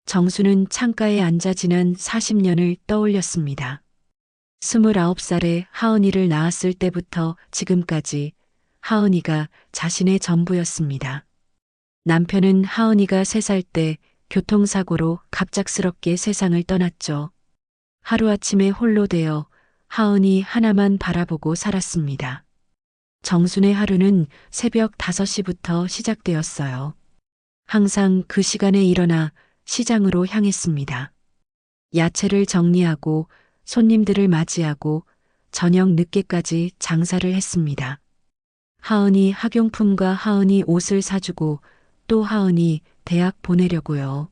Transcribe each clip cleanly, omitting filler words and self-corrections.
정수는 창가에 앉아 지난 40년을 떠올렸습니다. 29살에 하은이를 낳았을 때부터 지금까지 하은이가 자신의 전부였습니다. 남편은 하은이가 3살 때 교통사고로 갑작스럽게 세상을 떠났죠. 하루아침에 홀로 되어 하은이 하나만 바라보고 살았습니다. 정순의 하루는 새벽 5시부터 시작되었어요. 항상 그 시간에 일어나 시장으로 향했습니다. 야채를 정리하고 손님들을 맞이하고 저녁 늦게까지 장사를 했습니다. 하은이 학용품과 하은이 옷을 사주고 또 하은이 대학 보내려고요.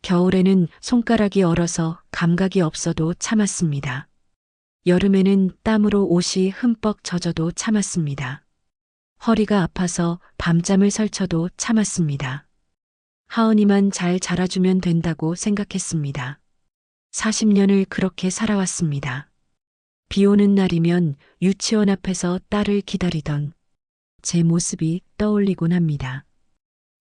겨울에는 손가락이 얼어서 감각이 없어도 참았습니다. 여름에는 땀으로 옷이 흠뻑 젖어도 참았습니다. 허리가 아파서 밤잠을 설쳐도 참았습니다. 하은이만 잘 자라주면 된다고 생각했습니다. 40년을 그렇게 살아왔습니다. 비 오는 날이면 유치원 앞에서 딸을 기다리던 제 모습이 떠올리곤 합니다.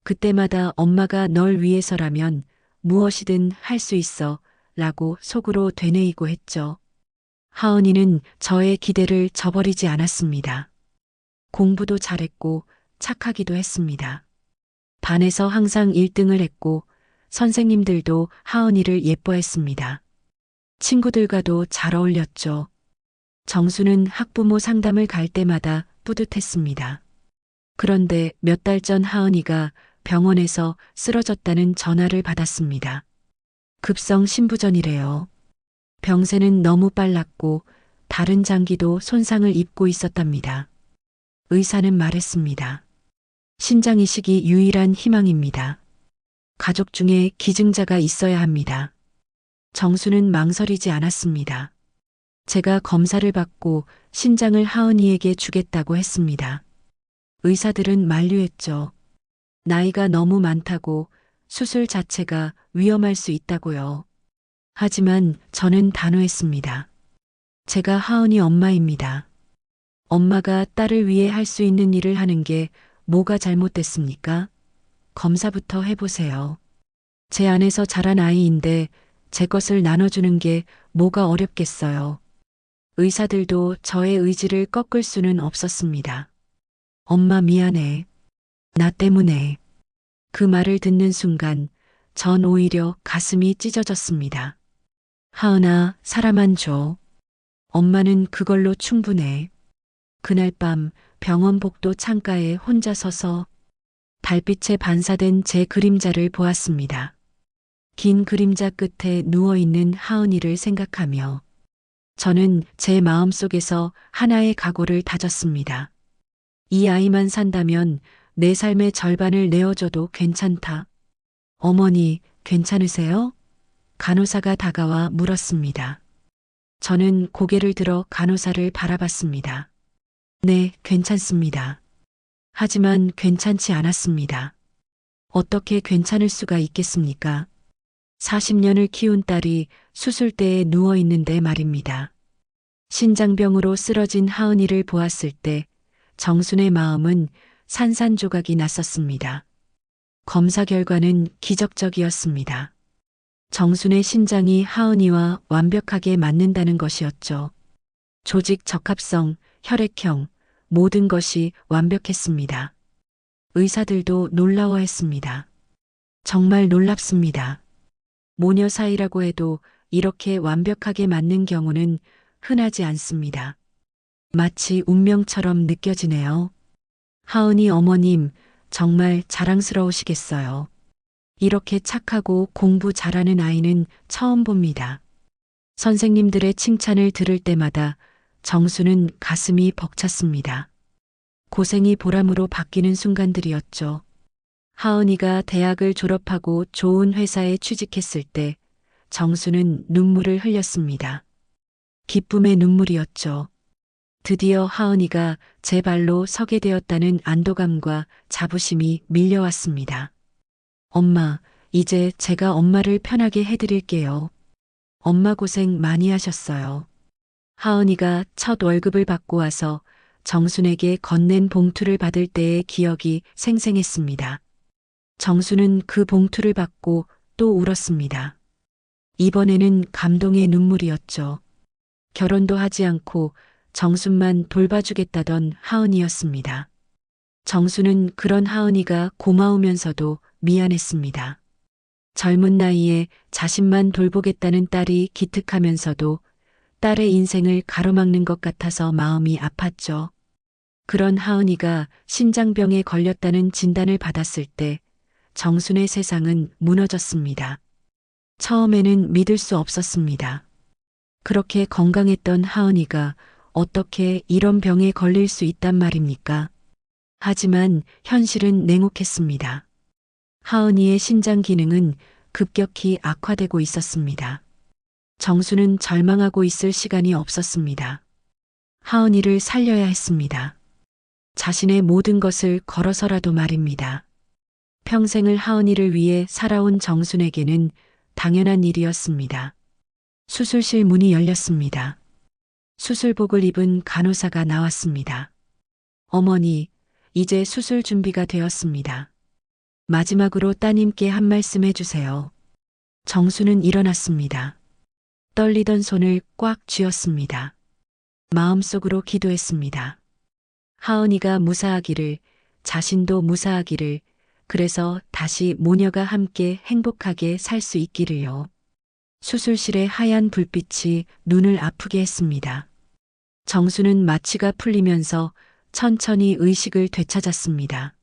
그때마다 엄마가 널 위해서라면 무엇이든 할 수 있어 라고 속으로 되뇌이고 했죠. 하은이는 저의 기대를 저버리지 않았습니다. 공부도 잘했고 착하기도 했습니다. 반에서 항상 1등을 했고 선생님들도 하은이를 예뻐했습니다. 친구들과도 잘 어울렸죠. 정수는 학부모 상담을 갈 때마다 뿌듯했습니다. 그런데 몇 달 전 하은이가 병원에서 쓰러졌다는 전화를 받았습니다. 급성 신부전이래요. 병세는 너무 빨랐고 다른 장기도 손상을 입고 있었답니다. 의사는 말했습니다. 신장 이식이 유일한 희망입니다. 가족 중에 기증자가 있어야 합니다. 정수는 망설이지 않았습니다. 제가 검사를 받고 신장을 하은이에게 주겠다고 했습니다. 의사들은 만류했죠. 나이가 너무 많다고 수술 자체가 위험할 수 있다고요. 하지만 저는 단호했습니다. 제가 하은이 엄마입니다. 엄마가 딸을 위해 할 수 있는 일을 하는 게 뭐가 잘못됐습니까? 검사부터 해보세요. 제 안에서 자란 아이인데 제 것을 나눠주는 게 뭐가 어렵겠어요. 의사들도 저의 의지를 꺾을 수는 없었습니다. 엄마 미안해. 나 때문에. 그 말을 듣는 순간 전 오히려 가슴이 찢어졌습니다. 하은아, 사람만 줘. 엄마는 그걸로 충분해. 그날 밤 병원 복도 창가에 혼자 서서 달빛에 반사된 제 그림자를 보았습니다. 긴 그림자 끝에 누워있는 하은이를 생각하며 저는 제 마음속에서 하나의 각오를 다졌습니다. 이 아이만 산다면 내 삶의 절반을 내어줘도 괜찮다. 어머니, 괜찮으세요? 간호사가 다가와 물었습니다. 저는 고개를 들어 간호사를 바라봤습니다. 네, 괜찮습니다. 하지만 괜찮지 않았습니다. 어떻게 괜찮을 수가 있겠습니까? 40년을 키운 딸이 수술대에 누워 있는데 말입니다. 신장병으로 쓰러진 하은이를 보았을 때 정순의 마음은 산산조각이 났었습니다. 검사 결과는 기적적이었습니다. 정순의 신장이 하은이와 완벽하게 맞는다는 것이었죠. 조직 적합성, 혈액형, 모든 것이 완벽했습니다. 의사들도 놀라워했습니다. 정말 놀랍습니다. 모녀 사이라고 해도 이렇게 완벽하게 맞는 경우는 흔하지 않습니다. 마치 운명처럼 느껴지네요. 하은이 어머님, 정말 자랑스러우시겠어요. 이렇게 착하고 공부 잘하는 아이는 처음 봅니다. 선생님들의 칭찬을 들을 때마다 정수는 가슴이 벅찼습니다. 고생이 보람으로 바뀌는 순간들이었죠. 하은이가 대학을 졸업하고 좋은 회사에 취직했을 때 정수는 눈물을 흘렸습니다. 기쁨의 눈물이었죠. 드디어 하은이가 제 발로 서게 되었다는 안도감과 자부심이 밀려왔습니다. 엄마, 이제 제가 엄마를 편하게 해드릴게요. 엄마 고생 많이 하셨어요. 하은이가 첫 월급을 받고 와서 정순에게 건넨 봉투를 받을 때의 기억이 생생했습니다. 정수는 그 봉투를 받고 또 울었습니다. 이번에는 감동의 눈물이었죠. 결혼도 하지 않고 정순만 돌봐주겠다던 하은이였습니다. 정수는 그런 하은이가 고마우면서도 미안했습니다. 젊은 나이에 자신만 돌보겠다는 딸이 기특하면서도 딸의 인생을 가로막는 것 같아서 마음이 아팠죠. 그런 하은이가 신장병에 걸렸다는 진단을 받았을 때 정순의 세상은 무너졌습니다. 처음에는 믿을 수 없었습니다. 그렇게 건강했던 하은이가 어떻게 이런 병에 걸릴 수 있단 말입니까? 하지만 현실은 냉혹했습니다. 하은이의 신장 기능은 급격히 악화되고 있었습니다. 정수는 절망하고 있을 시간이 없었습니다. 하은이를 살려야 했습니다. 자신의 모든 것을 걸어서라도 말입니다. 평생을 하은이를 위해 살아온 정순에게는 당연한 일이었습니다. 수술실 문이 열렸습니다. 수술복을 입은 간호사가 나왔습니다. 어머니, 이제 수술 준비가 되었습니다. 마지막으로 따님께 한 말씀 해주세요. 정수는 일어났습니다. 떨리던 손을 꽉 쥐었습니다. 마음속으로 기도했습니다. 하은이가 무사하기를, 자신도 무사하기를, 그래서 다시 모녀가 함께 행복하게 살 수 있기를요. 수술실의 하얀 불빛이 눈을 아프게 했습니다. 정수는 마취가 풀리면서 천천히 의식을 되찾았습니다.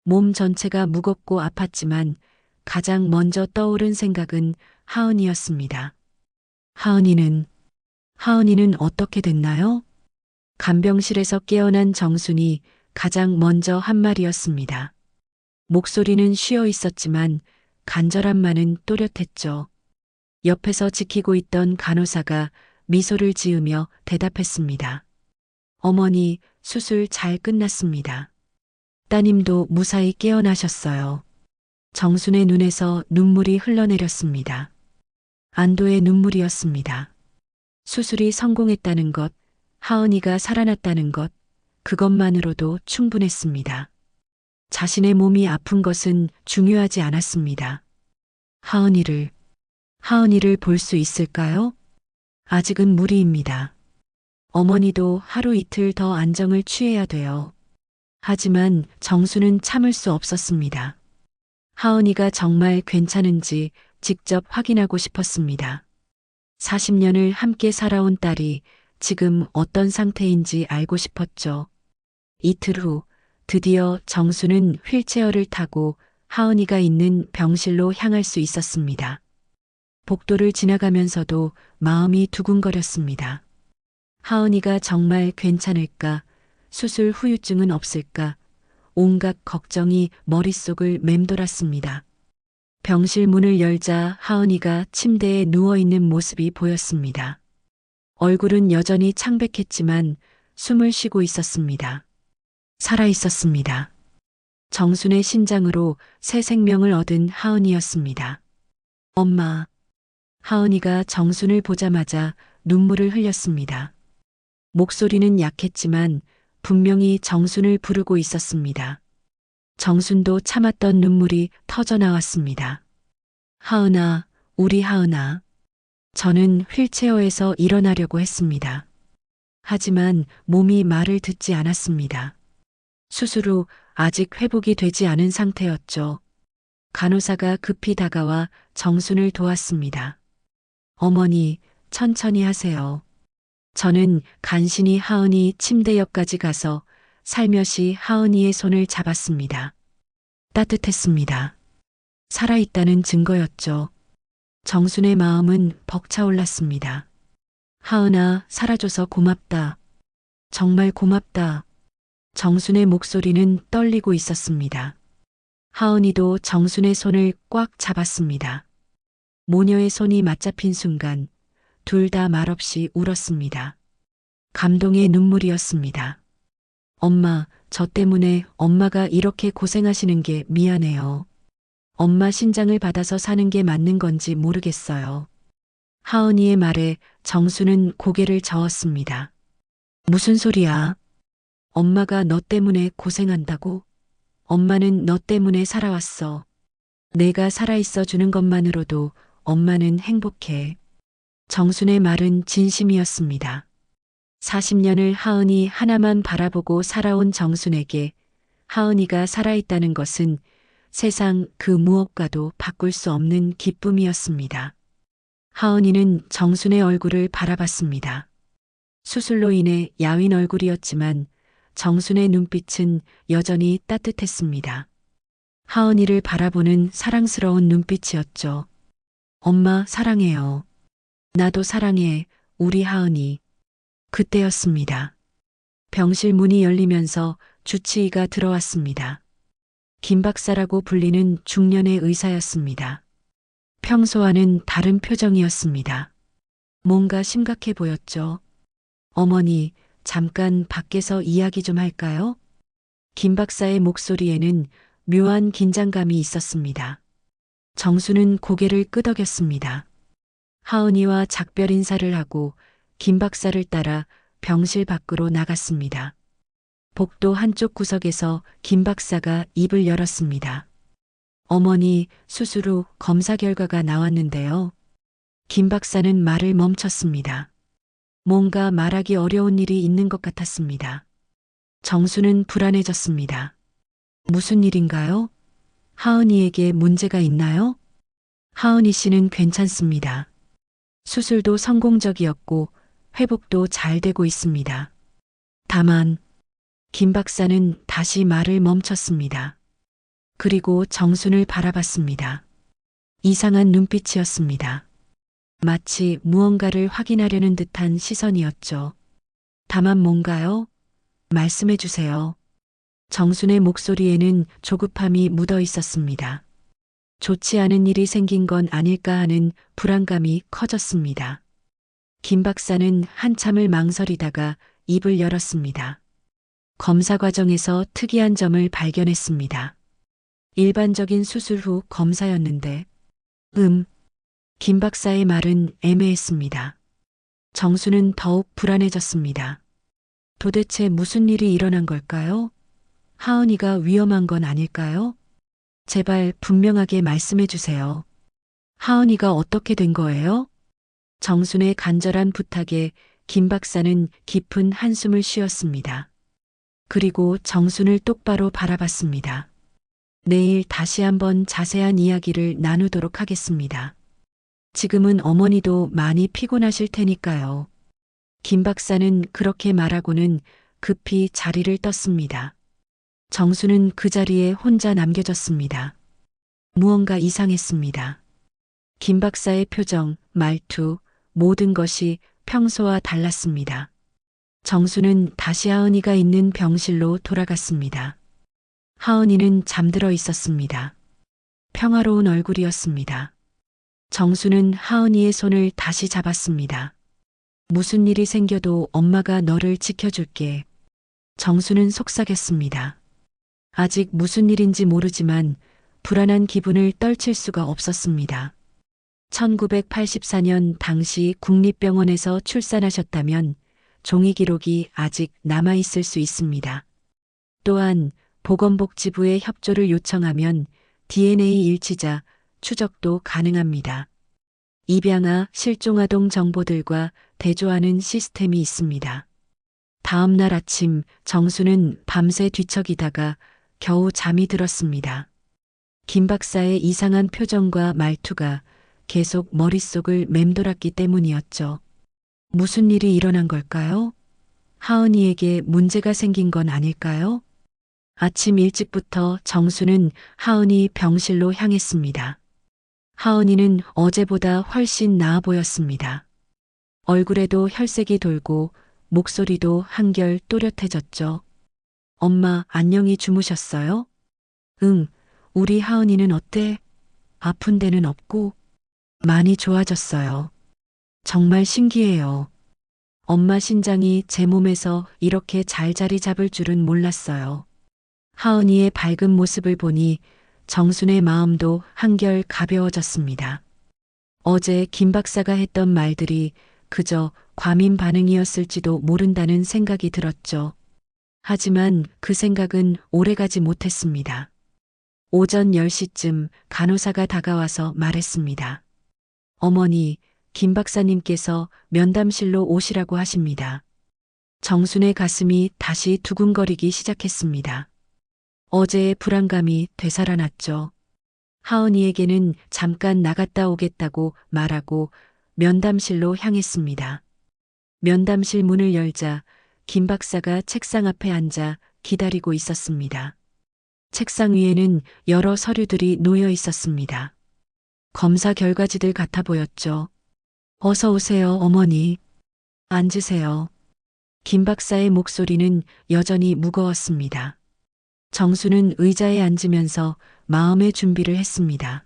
몸 전체가 무겁고 아팠지만 가장 먼저 떠오른 생각은 하은이였습니다. 하은이는 어떻게 됐나요? 간병실에서 깨어난 정순이 가장 먼저 한 말이었습니다. 목소리는 쉬어 있었지만 간절함만은 또렷했죠. 옆에서 지키고 있던 간호사가 미소를 지으며 대답했습니다. 어머니, 수술 잘 끝났습니다. 따님도 무사히 깨어나셨어요. 정순의 눈에서 눈물이 흘러내렸습니다. 안도의 눈물이었습니다. 수술이 성공했다는 것, 하은이가 살아났다는 것, 그것만으로도 충분했습니다. 자신의 몸이 아픈 것은 중요하지 않았습니다. 하은이를 볼 수 있을까요? 아직은 무리입니다. 어머니도 하루 이틀 더 안정을 취해야 돼요. 하지만 정수는 참을 수 없었습니다. 하은이가 정말 괜찮은지 직접 확인하고 싶었습니다. 40년을 함께 살아온 딸이 지금 어떤 상태인지 알고 싶었죠. 이틀 후 드디어 정수는 휠체어를 타고 하은이가 있는 병실로 향할 수 있었습니다. 복도를 지나가면서도 마음이 두근거렸습니다. 하은이가 정말 괜찮을까? 수술 후유증은 없을까? 온갖 걱정이 머릿속을 맴돌았습니다. 병실 문을 열자 하은이가 침대에 누워있는 모습이 보였습니다. 얼굴은 여전히 창백했지만 숨을 쉬고 있었습니다. 살아 있었습니다. 정순의 신장으로 새 생명을 얻은 하은이였습니다. 엄마. 하은이가 정순을 보자마자 눈물을 흘렸습니다. 목소리는 약했지만 분명히 정순을 부르고 있었습니다. 정순도 참았던 눈물이 터져 나왔습니다. 하은아, 우리 하은아. 저는 휠체어에서 일어나려고 했습니다. 하지만 몸이 말을 듣지 않았습니다. 수술 후 아직 회복이 되지 않은 상태였죠. 간호사가 급히 다가와 정순을 도왔습니다. 어머니, 천천히 하세요. 저는 간신히 하은이 침대 옆까지 가서 살며시 하은이의 손을 잡았습니다. 따뜻했습니다. 살아있다는 증거였죠. 정순의 마음은 벅차올랐습니다. 하은아, 살아줘서 고맙다. 정말 고맙다. 정순의 목소리는 떨리고 있었습니다. 하은이도 정순의 손을 꽉 잡았습니다. 모녀의 손이 맞잡힌 순간 둘 다 말없이 울었습니다. 감동의 눈물이었습니다. 엄마, 저 때문에 엄마가 이렇게 고생하시는 게 미안해요. 엄마 신장을 받아서 사는 게 맞는 건지 모르겠어요. 하은이의 말에 정수는 고개를 저었습니다. 무슨 소리야? 엄마가 너 때문에 고생한다고? 엄마는 너 때문에 살아왔어. 내가 살아있어 주는 것만으로도 엄마는 행복해. 정순의 말은 진심이었습니다. 40년을 하은이 하나만 바라보고 살아온 정순에게 하은이가 살아있다는 것은 세상 그 무엇과도 바꿀 수 없는 기쁨이었습니다. 하은이는 정순의 얼굴을 바라봤습니다. 수술로 인해 야윈 얼굴이었지만 정순의 눈빛은 여전히 따뜻했습니다. 하은이를 바라보는 사랑스러운 눈빛이었죠. 엄마 사랑해요. 나도 사랑해, 우리 하은이. 그때였습니다. 병실 문이 열리면서 주치의가 들어왔습니다. 김 박사라고 불리는 중년의 의사였습니다. 평소와는 다른 표정이었습니다. 뭔가 심각해 보였죠. 어머니, 잠깐 밖에서 이야기 좀 할까요? 김 박사의 목소리에는 묘한 긴장감이 있었습니다. 정수는 고개를 끄덕였습니다. 하은이와 작별 인사를 하고 김 박사를 따라 병실 밖으로 나갔습니다. 복도 한쪽 구석에서 김 박사가 입을 열었습니다. 어머니, 수술 후 검사 결과가 나왔는데요. 김 박사는 말을 멈췄습니다. 뭔가 말하기 어려운 일이 있는 것 같았습니다. 정수는 불안해졌습니다. 무슨 일인가요? 하은이에게 문제가 있나요? 하은이 씨는 괜찮습니다. 수술도 성공적이었고 회복도 잘 되고 있습니다. 다만 김 박사는 다시 말을 멈췄습니다. 그리고 정순을 바라봤습니다. 이상한 눈빛이었습니다. 마치 무언가를 확인하려는 듯한 시선이었죠. 다만 뭔가요? 말씀해 주세요. 정순의 목소리에는 조급함이 묻어 있었습니다. 좋지 않은 일이 생긴 건 아닐까 하는 불안감이 커졌습니다. 김 박사는 한참을 망설이다가 입을 열었습니다. 검사 과정에서 특이한 점을 발견했습니다. 일반적인 수술 후 검사였는데, 김 박사의 말은 애매했습니다. 정수는 더욱 불안해졌습니다. 도대체 무슨 일이 일어난 걸까요? 하은이가 위험한 건 아닐까요? 제발 분명하게 말씀해 주세요. 하은이가 어떻게 된 거예요? 정순의 간절한 부탁에 김 박사는 깊은 한숨을 쉬었습니다. 그리고 정순을 똑바로 바라봤습니다. 내일 다시 한번 자세한 이야기를 나누도록 하겠습니다. 지금은 어머니도 많이 피곤하실 테니까요. 김 박사는 그렇게 말하고는 급히 자리를 떴습니다. 정수는 그 자리에 혼자 남겨졌습니다. 무언가 이상했습니다. 김 박사의 표정, 말투, 모든 것이 평소와 달랐습니다. 정수는 다시 하은이가 있는 병실로 돌아갔습니다. 하은이는 잠들어 있었습니다. 평화로운 얼굴이었습니다. 정수는 하은이의 손을 다시 잡았습니다. 무슨 일이 생겨도 엄마가 너를 지켜줄게. 정수는 속삭였습니다. 아직 무슨 일인지 모르지만 불안한 기분을 떨칠 수가 없었습니다. 1984년 당시 국립병원에서 출산하셨다면 종이 기록이 아직 남아있을 수 있습니다. 또한 보건복지부의 협조를 요청하면 DNA 일치자 추적도 가능합니다. 입양아, 실종아동 정보들과 대조하는 시스템이 있습니다. 다음 날 아침 정수는 밤새 뒤척이다가 겨우 잠이 들었습니다. 김 박사의 이상한 표정과 말투가 계속 머릿속을 맴돌았기 때문이었죠. 무슨 일이 일어난 걸까요? 하은이에게 문제가 생긴 건 아닐까요? 아침 일찍부터 정수는 하은이 병실로 향했습니다. 하은이는 어제보다 훨씬 나아 보였습니다. 얼굴에도 혈색이 돌고 목소리도 한결 또렷해졌죠. 엄마, 안녕히 주무셨어요? 응, 우리 하은이는 어때? 아픈 데는 없고? 많이 좋아졌어요. 정말 신기해요. 엄마 심장이 제 몸에서 이렇게 잘 자리 잡을 줄은 몰랐어요. 하은이의 밝은 모습을 보니 정순의 마음도 한결 가벼워졌습니다. 어제 김 박사가 했던 말들이 그저 과민 반응이었을지도 모른다는 생각이 들었죠. 하지만 그 생각은 오래가지 못했습니다. 오전 10시쯤 간호사가 다가와서 말했습니다. 어머니, 김 박사님께서 면담실로 오시라고 하십니다. 정순의 가슴이 다시 두근거리기 시작했습니다. 어제의 불안감이 되살아났죠. 하은이에게는 잠깐 나갔다 오겠다고 말하고 면담실로 향했습니다. 면담실 문을 열자 김 박사가 책상 앞에 앉아 기다리고 있었습니다. 책상 위에는 여러 서류들이 놓여 있었습니다. 검사 결과지들 같아 보였죠. 어서 오세요, 어머니. 앉으세요. 김 박사의 목소리는 여전히 무거웠습니다. 정수는 의자에 앉으면서 마음의 준비를 했습니다.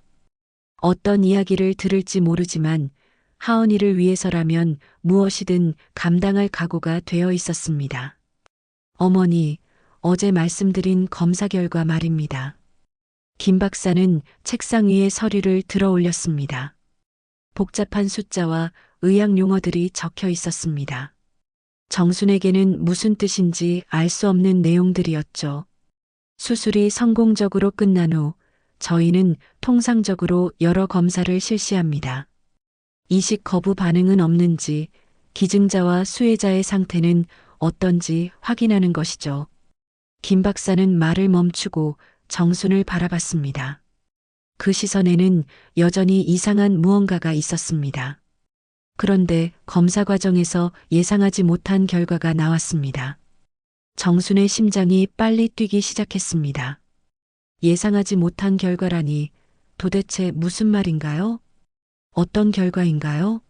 어떤 이야기를 들을지 모르지만 하은이를 위해서라면 무엇이든 감당할 각오가 되어 있었습니다. 어머니, 어제 말씀드린 검사 결과 말입니다. 김 박사는 책상 위에 서류를 들어 올렸습니다. 복잡한 숫자와 의학 용어들이 적혀 있었습니다. 정순에게는 무슨 뜻인지 알 수 없는 내용들이었죠. 수술이 성공적으로 끝난 후 저희는 통상적으로 여러 검사를 실시합니다. 이식 거부 반응은 없는지, 기증자와 수혜자의 상태는 어떤지 확인하는 것이죠. 김 박사는 말을 멈추고 정순을 바라봤습니다. 그 시선에는 여전히 이상한 무언가가 있었습니다. 그런데 검사 과정에서 예상하지 못한 결과가 나왔습니다. 정순의 심장이 빨리 뛰기 시작했습니다. 예상하지 못한 결과라니 도대체 무슨 말인가요? 어떤 결과인가요?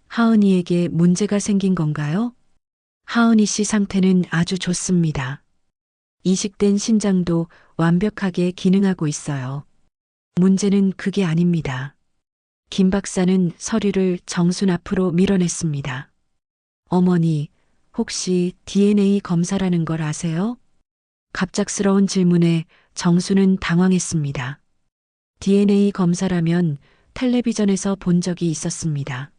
하은이에게 문제가 생긴 건가요? 하은이 씨 상태는 아주 좋습니다. 이식된 신장도 완벽하게 기능하고 있어요. 문제는 그게 아닙니다. 김 박사는 서류를 정순 앞으로 밀어냈습니다. 어머니, 혹시 DNA 검사라는 걸 아세요? 갑작스러운 질문에 정순은 당황했습니다. DNA 검사라면 텔레비전에서 본 적이 있었습니다.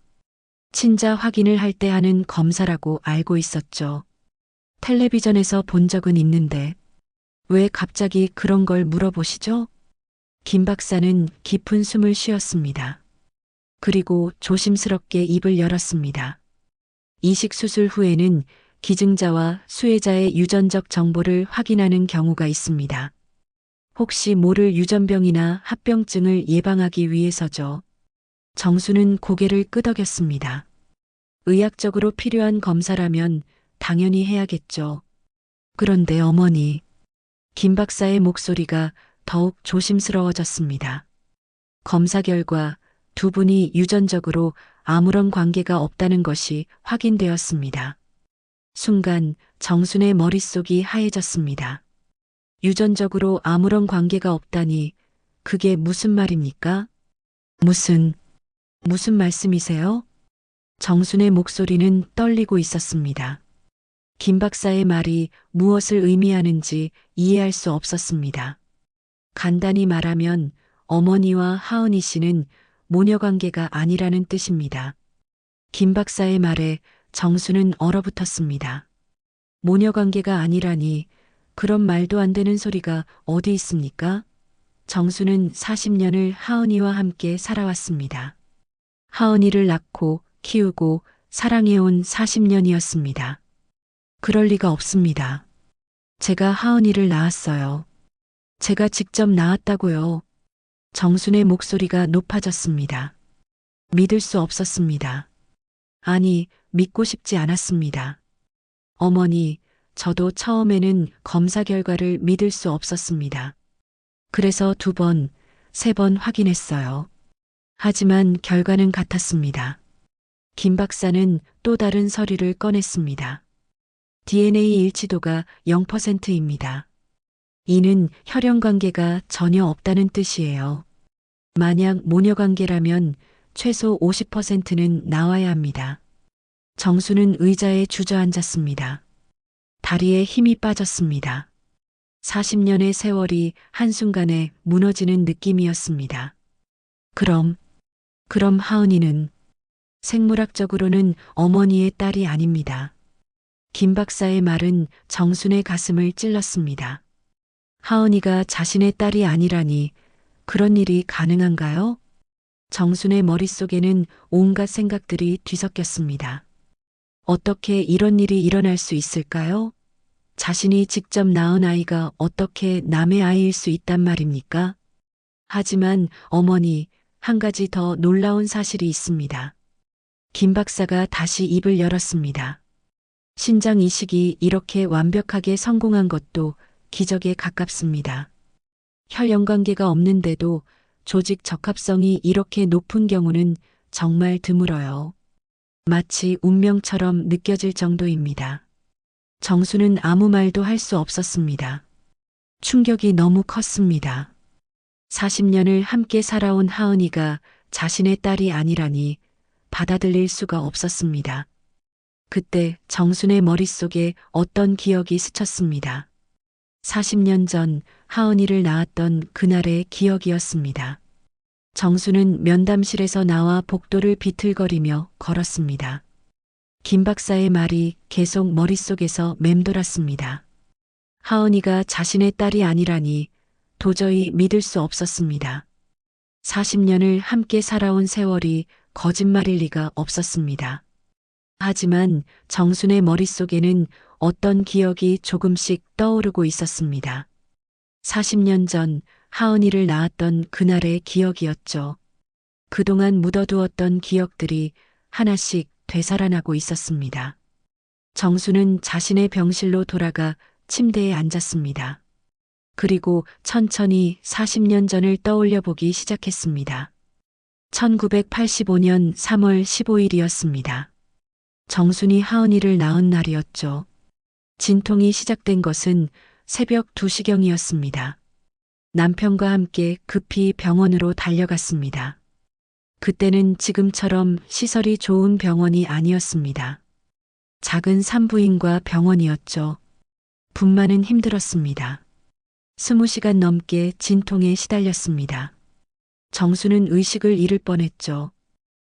친자 확인을 할 때 하는 검사라고 알고 있었죠. 텔레비전에서 본 적은 있는데 왜 갑자기 그런 걸 물어보시죠? 김 박사는 깊은 숨을 쉬었습니다. 그리고 조심스럽게 입을 열었습니다. 이식 수술 후에는 기증자와 수혜자의 유전적 정보를 확인하는 경우가 있습니다. 혹시 모를 유전병이나 합병증을 예방하기 위해서죠. 정수는 고개를 끄덕였습니다. 의학적으로 필요한 검사라면 당연히 해야겠죠. 그런데 어머니, 김 박사의 목소리가 더욱 조심스러워졌습니다. 검사 결과 두 분이 유전적으로 아무런 관계가 없다는 것이 확인되었습니다. 순간 정순의 머릿속이 하얘졌습니다. 유전적으로 아무런 관계가 없다니 그게 무슨 말입니까? 무슨 말씀이세요? 정순의 목소리는 떨리고 있었습니다. 김 박사의 말이 무엇을 의미하는지 이해할 수 없었습니다. 간단히 말하면 어머니와 하은이 씨는 모녀 관계가 아니라는 뜻입니다. 김 박사의 말에 정수는 얼어붙었습니다. 모녀 관계가 아니라니 그런 말도 안 되는 소리가 어디 있습니까? 정수는 40년을 하은이와 함께 살아왔습니다. 하은이를 낳고 키우고 사랑해온 40년이었습니다. 그럴 리가 없습니다. 제가 하은이를 낳았어요. 제가 직접 낳았다고요. 정순의 목소리가 높아졌습니다. 믿을 수 없었습니다. 아니, 믿고 싶지 않았습니다. 어머니, 저도 처음에는 검사 결과를 믿을 수 없었습니다. 그래서 2번, 3번 확인했어요. 하지만 결과는 같았습니다. 김 박사는 또 다른 서류를 꺼냈습니다. DNA 일치도가 0%입니다. 이는 혈연 관계가 전혀 없다는 뜻이에요. 만약 모녀 관계라면 최소 50%는 나와야 합니다. 정수는 의자에 주저앉았습니다. 다리에 힘이 빠졌습니다. 40년의 세월이 한순간에 무너지는 느낌이었습니다. 그럼 하은이는 생물학적으로는 어머니의 딸이 아닙니다. 김 박사의 말은 정순의 가슴을 찔렀습니다. 하은이가 자신의 딸이 아니라니 그런 일이 가능한가요? 정순의 머릿속에는 온갖 생각들이 뒤섞였습니다. 어떻게 이런 일이 일어날 수 있을까요? 자신이 직접 낳은 아이가 어떻게 남의 아이일 수 있단 말입니까? 하지만 어머니, 한 가지 더 놀라운 사실이 있습니다. 김 박사가 다시 입을 열었습니다. 신장 이식이 이렇게 완벽하게 성공한 것도 기적에 가깝습니다. 혈연 관계가 없는데도 조직 적합성이 이렇게 높은 경우는 정말 드물어요. 마치 운명처럼 느껴질 정도입니다. 정수는 아무 말도 할 수 없었습니다. 충격이 너무 컸습니다. 40년을 함께 살아온 하은이가 자신의 딸이 아니라니 받아들일 수가 없었습니다. 그때 정순의 머릿속에 어떤 기억이 스쳤습니다. 40년 전 하은이를 낳았던 그날의 기억이었습니다. 정수는 면담실에서 나와 복도를 비틀거리며 걸었습니다. 김 박사의 말이 계속 머릿속에서 맴돌았습니다. 하은이가 자신의 딸이 아니라니 도저히 믿을 수 없었습니다. 40년을 함께 살아온 세월이 거짓말일 리가 없었습니다. 하지만 정순의 머릿속에는 어떤 기억이 조금씩 떠오르고 있었습니다. 40년 전 하은이를 낳았던 그날의 기억이었죠. 그동안 묻어두었던 기억들이 하나씩 되살아나고 있었습니다. 정수는 자신의 병실로 돌아가 침대에 앉았습니다. 그리고 천천히 40년 전을 떠올려 보기 시작했습니다. 1985년 3월 15일이었습니다. 정순이 하은이를 낳은 날이었죠. 진통이 시작된 것은 새벽 2시경이었습니다. 남편과 함께 급히 병원으로 달려갔습니다. 그때는 지금처럼 시설이 좋은 병원이 아니었습니다. 작은 산부인과 병원이었죠. 분만은 힘들었습니다. 20시간 넘게 진통에 시달렸습니다. 정수는 의식을 잃을 뻔했죠.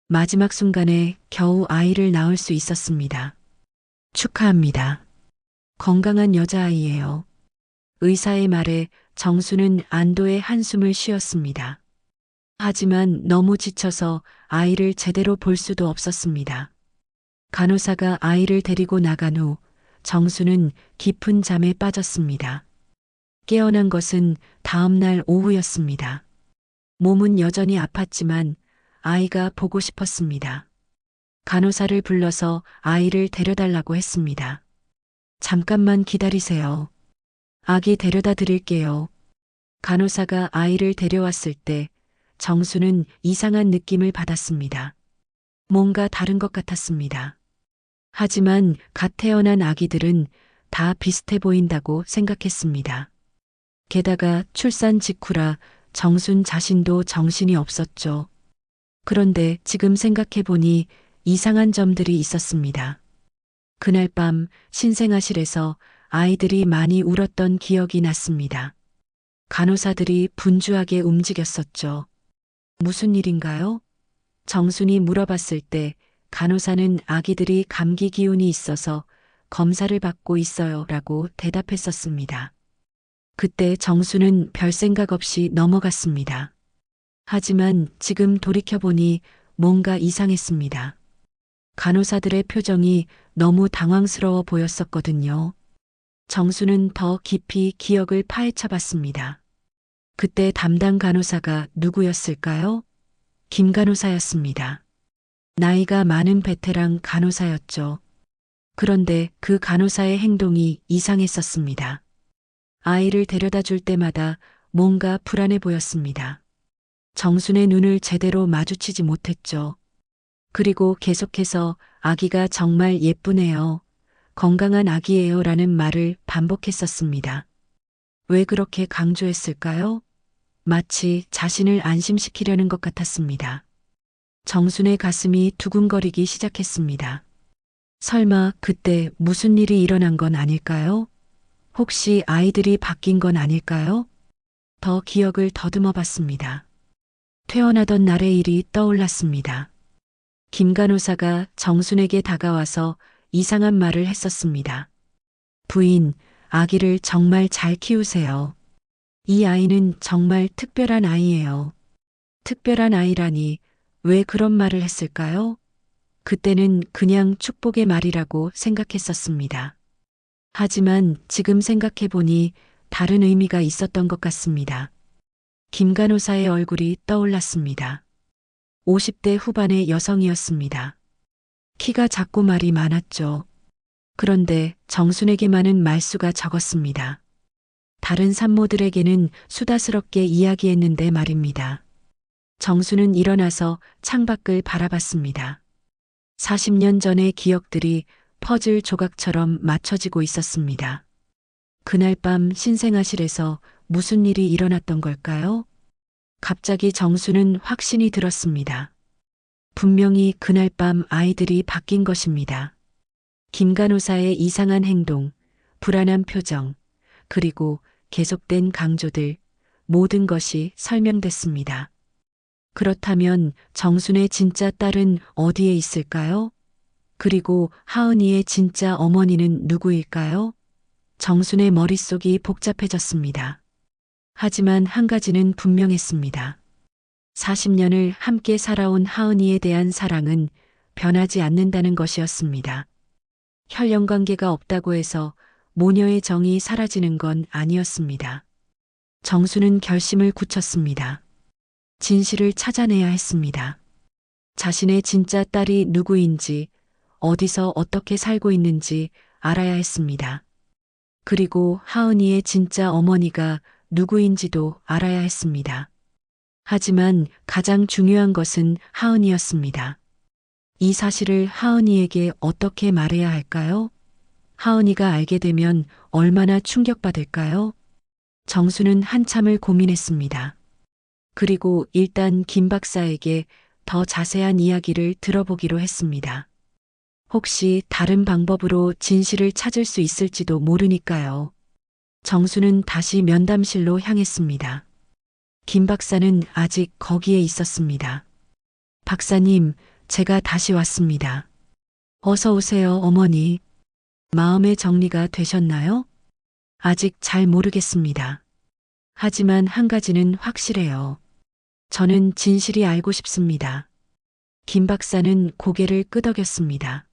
마지막 순간에 겨우 아이를 낳을 수 있었습니다. 축하합니다. 건강한 여자아이예요. 의사의 말에 정수는 안도의 한숨을 쉬었습니다. 하지만 너무 지쳐서 아이를 제대로 볼 수도 없었습니다. 간호사가 아이를 데리고 나간 후 정수는 깊은 잠에 빠졌습니다. 깨어난 것은 다음 날 오후였습니다. 몸은 여전히 아팠지만 아이가 보고 싶었습니다. 간호사를 불러서 아이를 데려달라고 했습니다. 잠깐만 기다리세요. 아기 데려다 드릴게요. 간호사가 아이를 데려왔을 때 정수는 이상한 느낌을 받았습니다. 뭔가 다른 것 같았습니다. 하지만 갓 태어난 아기들은 다 비슷해 보인다고 생각했습니다. 게다가 출산 직후라 정순 자신도 정신이 없었죠. 그런데 지금 생각해보니 이상한 점들이 있었습니다. 그날 밤 신생아실에서 아이들이 많이 울었던 기억이 났습니다. 간호사들이 분주하게 움직였었죠. 무슨 일인가요? 정순이 물어봤을 때 간호사는 아기들이 감기 기운이 있어서 검사를 받고 있어요 라고 대답했었습니다. 그때 정수는 별 생각 없이 넘어갔습니다. 하지만 지금 돌이켜보니 뭔가 이상했습니다. 간호사들의 표정이 너무 당황스러워 보였었거든요. 정수는 더 깊이 기억을 파헤쳐 봤습니다. 그때 담당 간호사가 누구였을까요? 김 간호사였습니다. 나이가 많은 베테랑 간호사였죠. 그런데 그 간호사의 행동이 이상했었습니다. 아이를 데려다 줄 때마다 뭔가 불안해 보였습니다. 정순의 눈을 제대로 마주치지 못했죠. 그리고 계속해서 아기가 정말 예쁘네요. 건강한 아기예요 라는 말을 반복했었습니다. 왜 그렇게 강조했을까요? 마치 자신을 안심시키려는 것 같았습니다. 정순의 가슴이 두근거리기 시작했습니다. 설마 그때 무슨 일이 일어난 건 아닐까요? 혹시 아이들이 바뀐 건 아닐까요? 더 기억을 더듬어 봤습니다. 퇴원하던 날의 일이 떠올랐습니다. 김 간호사가 정순에게 다가와서 이상한 말을 했었습니다. 부인, 아기를 정말 잘 키우세요. 이 아이는 정말 특별한 아이예요. 특별한 아이라니 왜 그런 말을 했을까요? 그때는 그냥 축복의 말이라고 생각했었습니다. 하지만 지금 생각해보니 다른 의미가 있었던 것 같습니다. 김 간호사의 얼굴이 떠올랐습니다. 50대 후반의 여성이었습니다. 키가 작고 말이 많았죠. 그런데 정순에게만은 말수가 적었습니다. 다른 산모들에게는 수다스럽게 이야기했는데 말입니다. 정수는 일어나서 창밖을 바라봤습니다. 40년 전의 기억들이 퍼즐 조각처럼 맞춰지고 있었습니다. 그날 밤 신생아실에서 무슨 일이 일어났던 걸까요? 갑자기 정수는 확신이 들었습니다. 분명히 그날 밤 아이들이 바뀐 것입니다. 김 간호사의 이상한 행동, 불안한 표정, 그리고 계속된 강조들, 모든 것이 설명됐습니다. 그렇다면 정순의 진짜 딸은 어디에 있을까요? 그리고 하은이의 진짜 어머니는 누구일까요? 정순의 머릿속이 복잡해졌습니다. 하지만 한 가지는 분명했습니다. 40년을 함께 살아온 하은이에 대한 사랑은 변하지 않는다는 것이었습니다. 혈연 관계가 없다고 해서 모녀의 정이 사라지는 건 아니었습니다. 정수는 결심을 굳혔습니다. 진실을 찾아내야 했습니다. 자신의 진짜 딸이 누구인지, 어디서 어떻게 살고 있는지 알아야 했습니다. 그리고 하은이의 진짜 어머니가 누구인지도 알아야 했습니다. 하지만 가장 중요한 것은 하은이였습니다. 이 사실을 하은이에게 어떻게 말해야 할까요? 하은이가 알게 되면 얼마나 충격받을까요? 정수는 한참을 고민했습니다. 그리고 일단 김 박사에게 더 자세한 이야기를 들어보기로 했습니다. 혹시 다른 방법으로 진실을 찾을 수 있을지도 모르니까요. 정수는 다시 면담실로 향했습니다. 김 박사는 아직 거기에 있었습니다. 박사님, 제가 다시 왔습니다. 어서 오세요, 어머니. 마음의 정리가 되셨나요? 아직 잘 모르겠습니다. 하지만 한 가지는 확실해요. 저는 진실이 알고 싶습니다. 김 박사는 고개를 끄덕였습니다.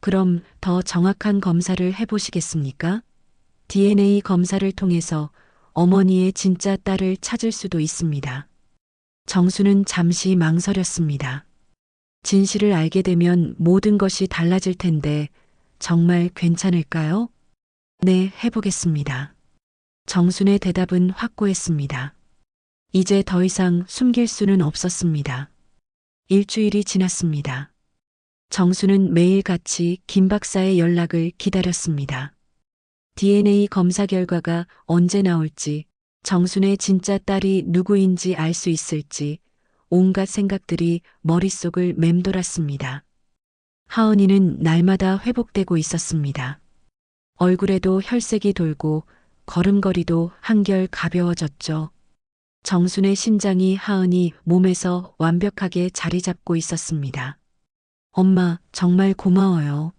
그럼 더 정확한 검사를 해보시겠습니까? DNA 검사를 통해서 어머니의 진짜 딸을 찾을 수도 있습니다. 정수는 잠시 망설였습니다. 진실을 알게 되면 모든 것이 달라질 텐데 정말 괜찮을까요? 네, 해보겠습니다. 정순의 대답은 확고했습니다. 이제 더 이상 숨길 수는 없었습니다. 일주일이 지났습니다. 정수는 매일같이 김 박사의 연락을 기다렸습니다. DNA 검사 결과가 언제 나올지, 정순의 진짜 딸이 누구인지 알 수 있을지, 온갖 생각들이 머릿속을 맴돌았습니다. 하은이는 날마다 회복되고 있었습니다. 얼굴에도 혈색이 돌고 걸음걸이도 한결 가벼워졌죠. 정순의 심장이 하은이 몸에서 완벽하게 자리 잡고 있었습니다. 엄마, 정말 고마워요.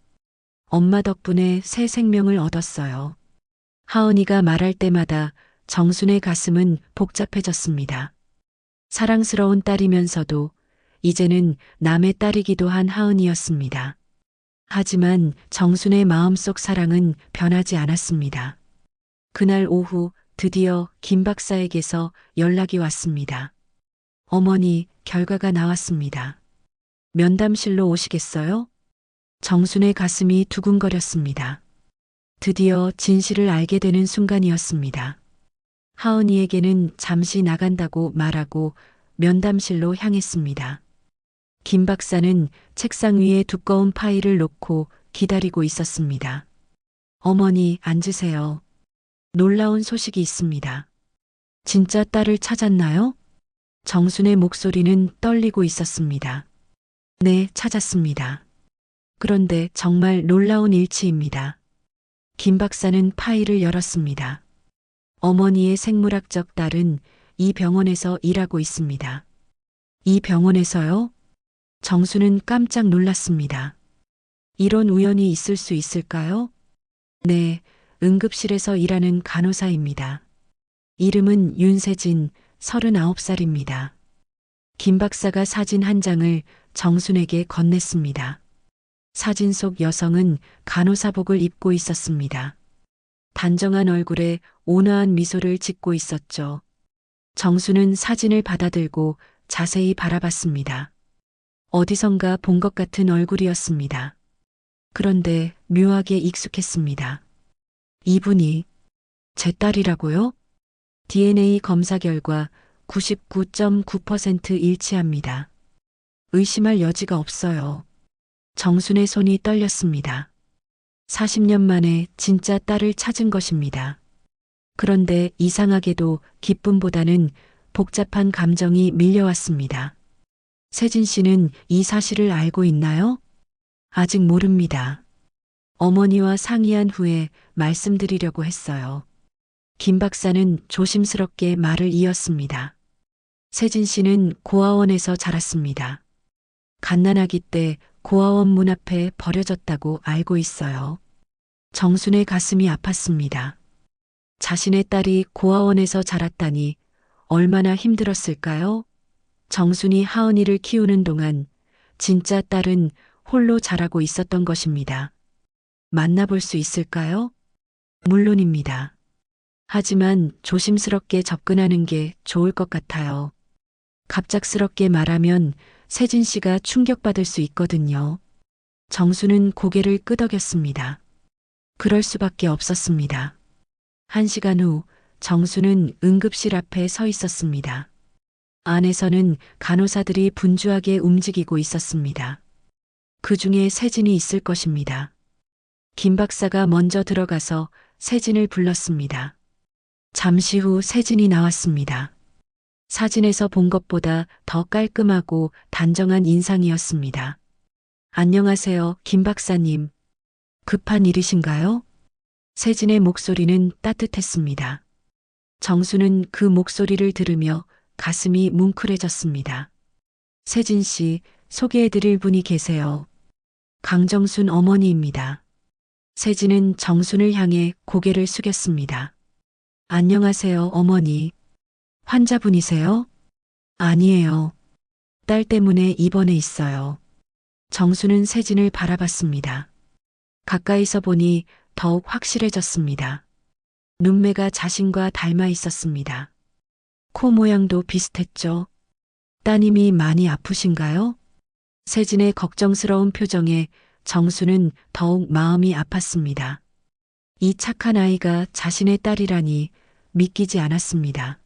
엄마 덕분에 새 생명을 얻었어요. 하은이가 말할 때마다 정순의 가슴은 복잡해졌습니다. 사랑스러운 딸이면서도 이제는 남의 딸이기도 한 하은이였습니다. 하지만 정순의 마음속 사랑은 변하지 않았습니다. 그날 오후 드디어 김 박사에게서 연락이 왔습니다. 어머니, 결과가 나왔습니다. 면담실로 오시겠어요? 정순의 가슴이 두근거렸습니다. 드디어 진실을 알게 되는 순간이었습니다. 하은이에게는 잠시 나간다고 말하고 면담실로 향했습니다. 김 박사는 책상 위에 두꺼운 파일을 놓고 기다리고 있었습니다. 어머니, 앉으세요. 놀라운 소식이 있습니다. 진짜 딸을 찾았나요? 정순의 목소리는 떨리고 있었습니다. 네, 찾았습니다. 그런데 정말 놀라운 일치입니다. 김 박사는 파일을 열었습니다. 어머니의 생물학적 딸은 이 병원에서 일하고 있습니다. 이 병원에서요? 정수는 깜짝 놀랐습니다. 이런 우연이 있을 수 있을까요? 네, 응급실에서 일하는 간호사입니다. 이름은 윤세진, 39살입니다. 김 박사가 사진 한 장을 정순에게 건넸습니다. 사진 속 여성은 간호사복을 입고 있었습니다. 단정한 얼굴에 온화한 미소를 짓고 있었죠. 정수는 사진을 받아들고 자세히 바라봤습니다. 어디선가 본 것 같은 얼굴이었습니다. 그런데 묘하게 익숙했습니다. 이분이 제 딸이라고요? DNA 검사 결과 99.9% 일치합니다. 의심할 여지가 없어요. 정순의 손이 떨렸습니다. 40년 만에 진짜 딸을 찾은 것입니다. 그런데 이상하게도 기쁨보다는 복잡한 감정이 밀려왔습니다. 세진 씨는 이 사실을 알고 있나요? 아직 모릅니다. 어머니와 상의한 후에 말씀드리려고 했어요. 김 박사는 조심스럽게 말을 이었습니다. 세진 씨는 고아원에서 자랐습니다. 갓난아기 때 고아원 문 앞에 버려졌다고 알고 있어요. 정순의 가슴이 아팠습니다. 자신의 딸이 고아원에서 자랐다니 얼마나 힘들었을까요? 정순이 하은이를 키우는 동안 진짜 딸은 홀로 자라고 있었던 것입니다. 만나볼 수 있을까요? 물론입니다. 하지만 조심스럽게 접근하는 게 좋을 것 같아요. 갑작스럽게 말하면 세진 씨가 충격받을 수 있거든요. 정수는 고개를 끄덕였습니다. 그럴 수밖에 없었습니다. 1시간 후 정수는 응급실 앞에 서 있었습니다. 안에서는 간호사들이 분주하게 움직이고 있었습니다. 그 중에 세진이 있을 것입니다. 김 박사가 먼저 들어가서 세진을 불렀습니다. 잠시 후 세진이 나왔습니다. 사진에서 본 것보다 더 깔끔하고 단정한 인상이었습니다. 안녕하세요, 김 박사님. 급한 일이신가요? 세진의 목소리는 따뜻했습니다. 정수는 그 목소리를 들으며 가슴이 뭉클해졌습니다. 세진 씨, 소개해드릴 분이 계세요. 강정순 어머니입니다. 세진은 정순을 향해 고개를 숙였습니다. 안녕하세요, 어머니. 환자분이세요? 아니에요. 딸 때문에 입원해 있어요. 정수는 세진을 바라봤습니다. 가까이서 보니 더욱 확실해졌습니다. 눈매가 자신과 닮아 있었습니다. 코 모양도 비슷했죠. 따님이 많이 아프신가요? 세진의 걱정스러운 표정에 정수는 더욱 마음이 아팠습니다. 이 착한 아이가 자신의 딸이라니 믿기지 않았습니다.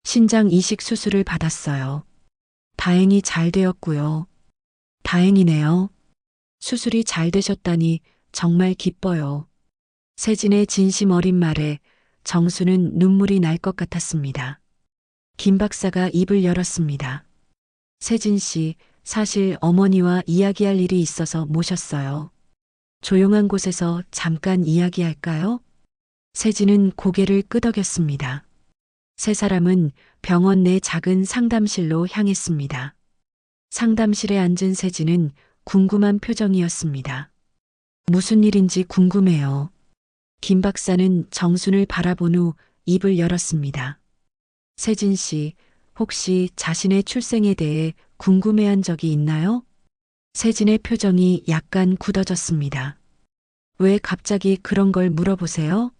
신장 이식 수술을 받았어요. 다행히 잘 되었고요. 다행이네요. 수술이 잘 되셨다니 정말 기뻐요. 세진의 진심 어린 말에 정수는 눈물이 날 것 같았습니다. 김 박사가 입을 열었습니다. 세진 씨, 사실 어머니와 이야기할 일이 있어서 모셨어요. 조용한 곳에서 잠깐 이야기할까요? 세진은 고개를 끄덕였습니다. 세 사람은 병원 내 작은 상담실로 향했습니다. 상담실에 앉은 세진은 궁금한 표정이었습니다. 무슨 일인지 궁금해요. 김 박사는 정순을 바라본 후 입을 열었습니다. 세진 씨, 혹시 자신의 출생에 대해 궁금해한 적이 있나요? 세진의 표정이 약간 굳어졌습니다. 왜 갑자기 그런 걸 물어보세요?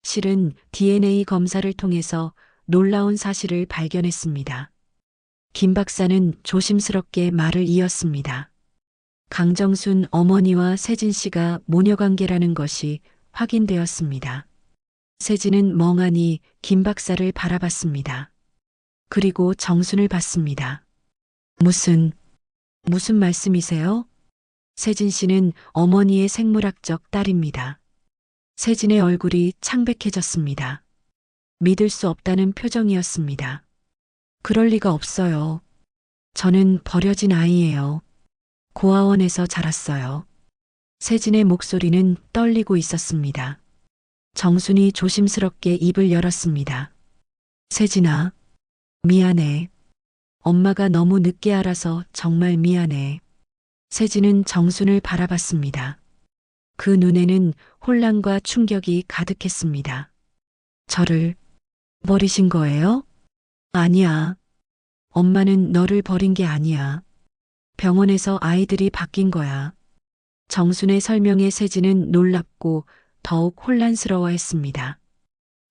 실은 DNA 검사를 통해서 놀라운 사실을 발견했습니다. 김 박사는 조심스럽게 말을 이었습니다. 강정순 어머니와 세진 씨가 모녀관계라는 것이 확인되었습니다. 세진은 멍하니 김 박사를 바라봤습니다. 그리고 정순을 봤습니다. 무슨 말씀이세요? 세진 씨는 어머니의 생물학적 딸입니다. 세진의 얼굴이 창백해졌습니다. 믿을 수 없다는 표정이었습니다. 그럴 리가 없어요. 저는 버려진 아이예요. 고아원에서 자랐어요. 세진의 목소리는 떨리고 있었습니다. 정순이 조심스럽게 입을 열었습니다. 세진아, 미안해. 엄마가 너무 늦게 알아서 정말 미안해. 세진은 정순을 바라봤습니다. 그 눈에는 혼란과 충격이 가득했습니다. 저를 버리신 거예요? 아니야. 엄마는 너를 버린 게 아니야. 병원에서 아이들이 바뀐 거야. 정순의 설명에 세진은 놀랍고 더욱 혼란스러워했습니다.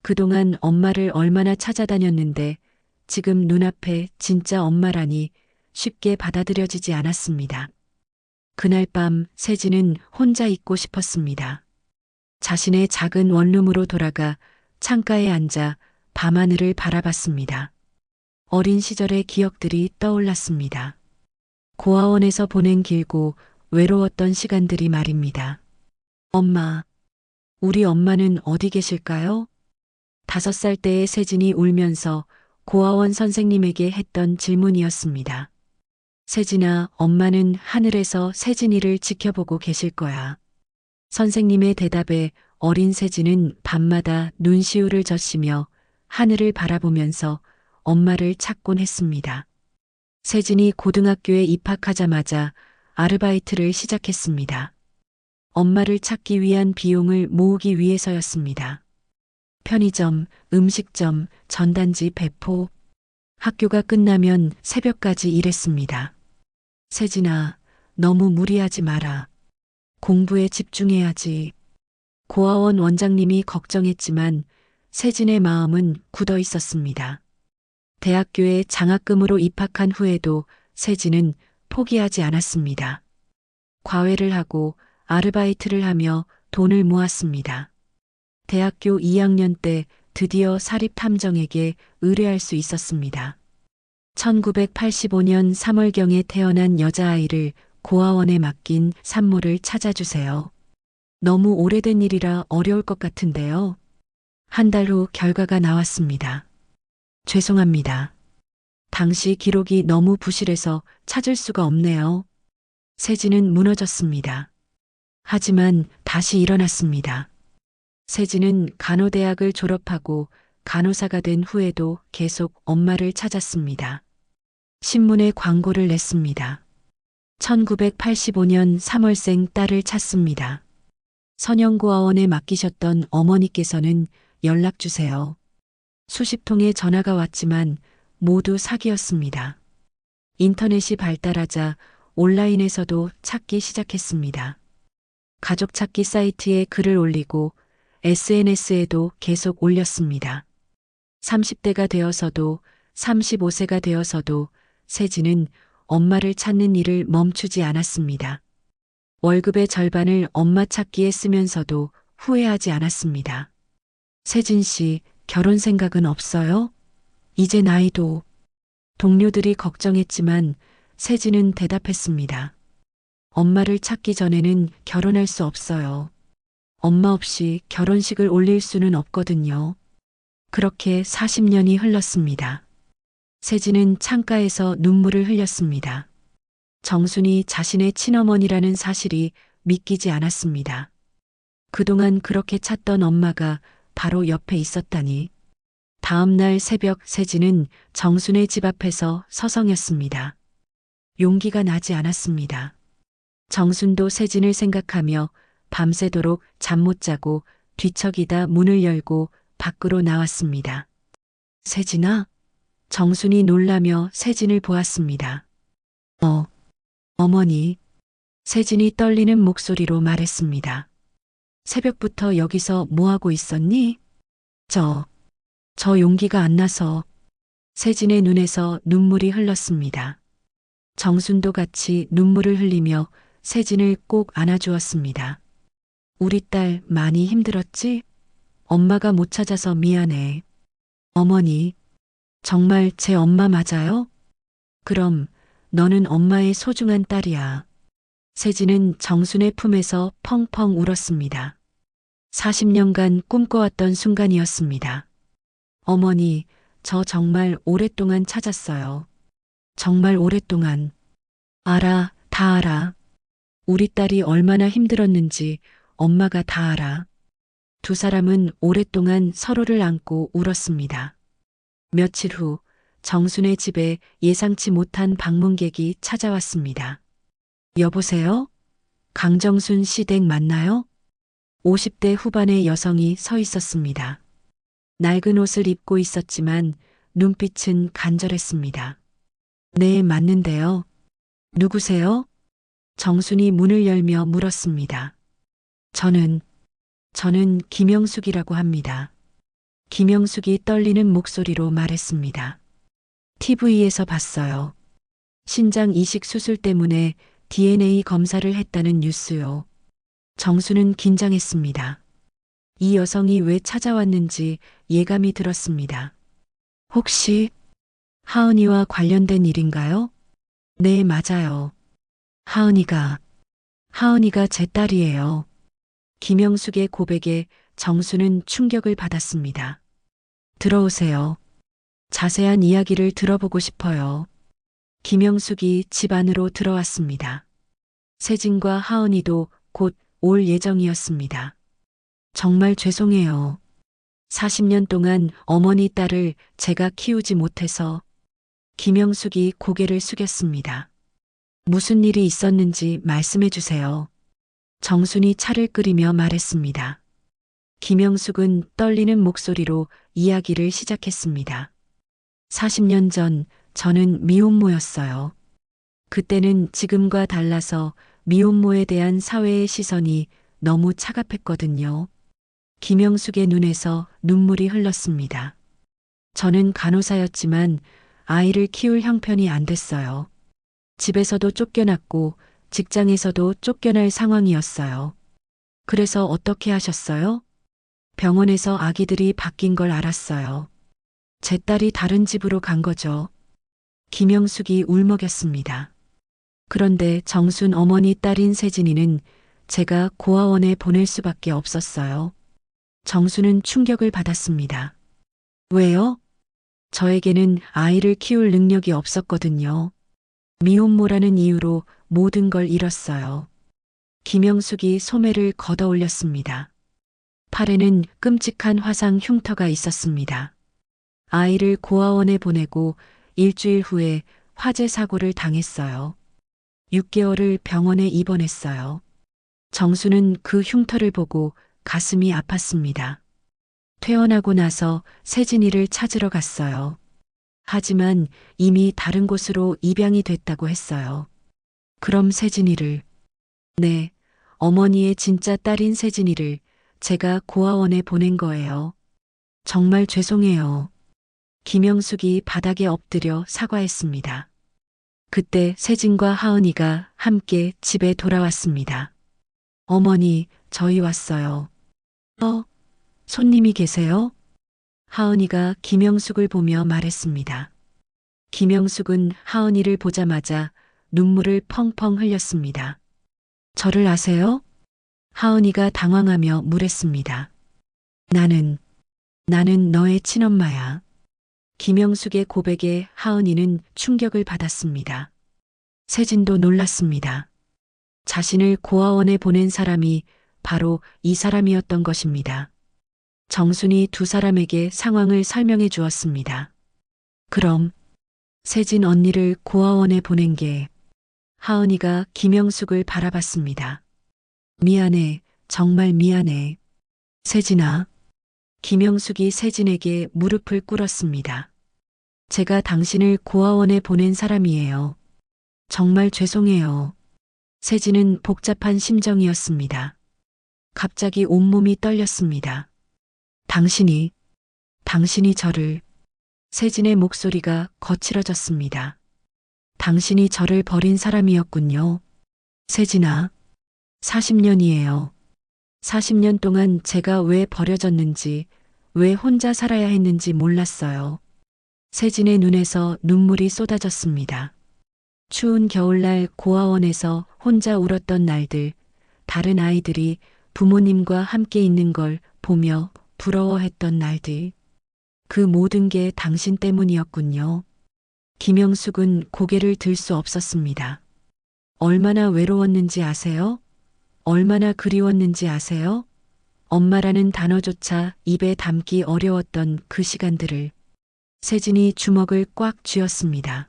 그동안 엄마를 얼마나 찾아다녔는데 지금 눈앞에 진짜 엄마라니 쉽게 받아들여지지 않았습니다. 그날 밤 세진은 혼자 있고 싶었습니다. 자신의 작은 원룸으로 돌아가 창가에 앉아 밤하늘을 바라봤습니다. 어린 시절의 기억들이 떠올랐습니다. 고아원에서 보낸 길고 외로웠던 시간들이 말입니다. 엄마, 우리 엄마는 어디 계실까요? 5살 때의 세진이 울면서 고아원 선생님에게 했던 질문이었습니다. 세진아, 엄마는 하늘에서 세진이를 지켜보고 계실 거야. 선생님의 대답에 어린 세진은 밤마다 눈시울을 젖히며 하늘을 바라보면서 엄마를 찾곤 했습니다. 세진이 고등학교에 입학하자마자 아르바이트를 시작했습니다. 엄마를 찾기 위한 비용을 모으기 위해서였습니다. 편의점, 음식점, 전단지 배포. 학교가 끝나면 새벽까지 일했습니다. 세진아, 너무 무리하지 마라. 공부에 집중해야지. 고아원 원장님이 걱정했지만 세진의 마음은 굳어 있었습니다. 대학교에 장학금으로 입학한 후에도 세진은 포기하지 않았습니다. 과외를 하고 아르바이트를 하며 돈을 모았습니다. 대학교 2학년 때 드디어 사립탐정에게 의뢰할 수 있었습니다. 1985년 3월경에 태어난 여자아이를 고아원에 맡긴 산모를 찾아주세요. 너무 오래된 일이라 어려울 것 같은데요. 한 달 후 결과가 나왔습니다. 죄송합니다. 당시 기록이 너무 부실해서 찾을 수가 없네요. 세진은 무너졌습니다. 하지만 다시 일어났습니다. 세진은 간호대학을 졸업하고 간호사가 된 후에도 계속 엄마를 찾았습니다. 신문에 광고를 냈습니다. 1985년 3월생 딸을 찾습니다. 선영고아원에 맡기셨던 어머니께서는 연락 주세요. 수십 통의 전화가 왔지만 모두 사기였습니다. 인터넷이 발달하자 온라인에서도 찾기 시작했습니다. 가족 찾기 사이트에 글을 올리고 SNS에도 계속 올렸습니다. 30대가 되어서도 35세가 되어서도 세진은 엄마를 찾는 일을 멈추지 않았습니다. 월급의 절반을 엄마 찾기에 쓰면서도 후회하지 않았습니다. 세진 씨, 결혼 생각은 없어요? 이제 나이도. 동료들이 걱정했지만 세진은 대답했습니다. 엄마를 찾기 전에는 결혼할 수 없어요. 엄마 없이 결혼식을 올릴 수는 없거든요. 그렇게 40년이 흘렀습니다. 세진은 창가에서 눈물을 흘렸습니다. 정순이 자신의 친어머니라는 사실이 믿기지 않았습니다. 그동안 그렇게 찾던 엄마가 바로 옆에 있었다니. 다음 날 새벽 세진은 정순의 집 앞에서 서성였습니다. 용기가 나지 않았습니다. 정순도 세진을 생각하며 밤새도록 잠 못 자고 뒤척이다 문을 열고 밖으로 나왔습니다. 세진아? 정순이 놀라며 세진을 보았습니다. 어머니. 세진이 떨리는 목소리로 말했습니다. 새벽부터 여기서 뭐하고 있었니? 저 용기가 안 나서. 세진의 눈에서 눈물이 흘렀습니다. 정순도 같이 눈물을 흘리며 세진을 꼭 안아주었습니다. 우리 딸 많이 힘들었지? 엄마가 못 찾아서 미안해. 어머니, 정말 제 엄마 맞아요? 그럼 너는 엄마의 소중한 딸이야. 세진은 정순의 품에서 펑펑 울었습니다. 40년간 꿈꿔왔던 순간이었습니다. 어머니, 저 정말 오랫동안 찾았어요. 정말 오랫동안. 알아, 다 알아. 우리 딸이 얼마나 힘들었는지 엄마가 다 알아. 두 사람은 오랫동안 서로를 안고 울었습니다. 며칠 후 정순의 집에 예상치 못한 방문객이 찾아왔습니다. 여보세요? 강정순 씨 댁 맞나요? 50대 후반의 여성이 서 있었습니다. 낡은 옷을 입고 있었지만 눈빛은 간절했습니다. 네, 맞는데요. 누구세요? 정순이 문을 열며 물었습니다. 저는 김영숙이라고 합니다. 김영숙이 떨리는 목소리로 말했습니다. TV에서 봤어요. 신장 이식 수술 때문에 DNA 검사를 했다는 뉴스요. 정수는 긴장했습니다. 이 여성이 왜 찾아왔는지 예감이 들었습니다. 혹시 하은이와 관련된 일인가요? 네, 맞아요. 하은이가 제 딸이에요. 김영숙의 고백에 정수는 충격을 받았습니다. 들어오세요. 자세한 이야기를 들어보고 싶어요. 김영숙이 집 안으로 들어왔습니다. 세진과 하은이도 곧 올 예정이었습니다. 정말 죄송해요. 40년 동안 어머니 딸을 제가 키우지 못해서. 김영숙이 고개를 숙였습니다. 무슨 일이 있었는지 말씀해 주세요. 정순이 차를 끓이며 말했습니다. 김영숙은 떨리는 목소리로 이야기를 시작했습니다. 40년 전 저는 미혼모였어요. 그때는 지금과 달라서 미혼모에 대한 사회의 시선이 너무 차갑했거든요. 김영숙의 눈에서 눈물이 흘렀습니다. 저는 간호사였지만 아이를 키울 형편이 안 됐어요. 집에서도 쫓겨났고 직장에서도 쫓겨날 상황이었어요. 그래서 어떻게 하셨어요? 병원에서 아기들이 바뀐 걸 알았어요. 제 딸이 다른 집으로 간 거죠. 김영숙이 울먹였습니다. 그런데 정순 어머니 딸인 세진이는 제가 고아원에 보낼 수밖에 없었어요. 정순은 충격을 받았습니다. 왜요? 저에게는 아이를 키울 능력이 없었거든요. 미혼모라는 이유로 모든 걸 잃었어요. 김영숙이 소매를 걷어 올렸습니다. 팔에는 끔찍한 화상 흉터가 있었습니다. 아이를 고아원에 보내고 일주일 후에 화재 사고를 당했어요. 6개월을 병원에 입원했어요. 정수는 그 흉터를 보고 가슴이 아팠습니다. 퇴원하고 나서 세진이를 찾으러 갔어요. 하지만 이미 다른 곳으로 입양이 됐다고 했어요. 그럼 세진이를, 네, 어머니의 진짜 딸인 세진이를 제가 고아원에 보낸 거예요. 정말 죄송해요. 김영숙이 바닥에 엎드려 사과했습니다. 그때 세진과 하은이가 함께 집에 돌아왔습니다. 어머니, 저희 왔어요. 손님이 계세요? 하은이가 김영숙을 보며 말했습니다. 김영숙은 하은이를 보자마자 눈물을 펑펑 흘렸습니다. 저를 아세요? 하은이가 당황하며 물었습니다. 나는 너의 친엄마야. 김영숙의 고백에 하은이는 충격을 받았습니다. 세진도 놀랐습니다. 자신을 고아원에 보낸 사람이 바로 이 사람이었던 것입니다. 정순이 두 사람에게 상황을 설명해 주었습니다. 그럼 세진 언니를 고아원에 보낸 게. 하은이가 김영숙을 바라봤습니다. 미안해, 정말 미안해. 세진아. 김영숙이 세진에게 무릎을 꿇었습니다. 제가 당신을 고아원에 보낸 사람이에요. 정말 죄송해요. 세진은 복잡한 심정이었습니다. 갑자기 온몸이 떨렸습니다. 당신이 저를. 세진의 목소리가 거칠어졌습니다. 당신이 저를 버린 사람이었군요. 세진아, 40년이에요. 40년 동안 제가 왜 버려졌는지, 왜 혼자 살아야 했는지 몰랐어요. 세진의 눈에서 눈물이 쏟아졌습니다. 추운 겨울날 고아원에서 혼자 울었던 날들, 다른 아이들이 부모님과 함께 있는 걸 보며 부러워했던 날들. 그 모든 게 당신 때문이었군요. 김영숙은 고개를 들 수 없었습니다. 얼마나 외로웠는지 아세요? 얼마나 그리웠는지 아세요? 엄마라는 단어조차 입에 담기 어려웠던 그 시간들을. 세진이 주먹을 꽉 쥐었습니다.